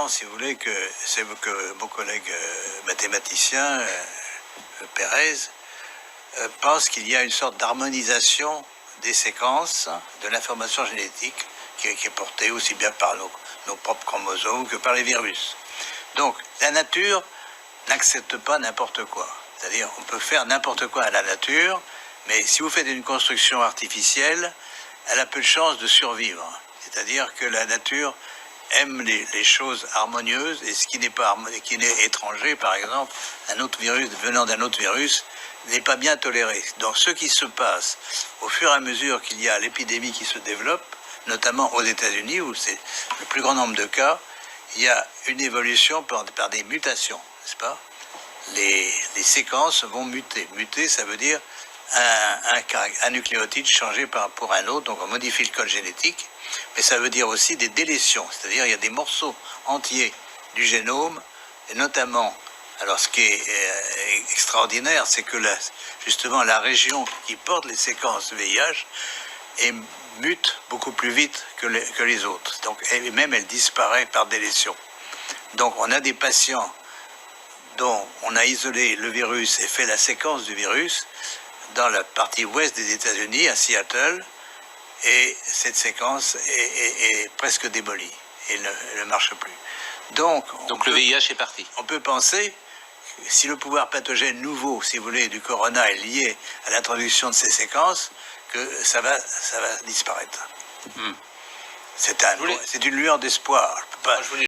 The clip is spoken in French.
étonnant, si vous voulez, que mon collègue mathématicien, Pérez, pense qu'il y a une sorte d'harmonisation des séquences de l'information génétique qui est portée aussi bien par nos propres chromosomes que par les virus. Donc, la nature n'accepte pas n'importe quoi. C'est-à-dire, on peut faire n'importe quoi à la nature, mais si vous faites une construction artificielle, elle a peu de chances de survivre. C'est-à-dire que la nature aime les choses harmonieuses, et ce qui n'est pas qui est étranger, par exemple, un autre virus venant d'un autre virus, n'est pas bien toléré. Donc ce qui se passe au fur et à mesure qu'il y a l'épidémie qui se développe, notamment aux États-Unis, où c'est le plus grand nombre de cas, il y a une évolution par des mutations, n'est-ce pas? Les séquences vont muter. Muter, ça veut dire un nucléotide changé pour un autre, donc on modifie le code génétique, mais ça veut dire aussi des délétions, c'est-à-dire il y a des morceaux entiers du génome, et notamment, alors ce qui est extraordinaire, c'est que justement la région qui porte les séquences VIH mute beaucoup plus vite que les autres, donc, et même elle disparaît par délétion. Donc on a des patients dont on a isolé le virus et fait la séquence du virus dans la partie ouest des États-Unis, à Seattle, et cette séquence est presque démolie et ne marche plus. Donc le VIH est parti. On peut penser, si le pouvoir pathogène nouveau, si vous voulez, du corona est lié à l'introduction de ces séquences, que ça va disparaître. C'est une lueur d'espoir.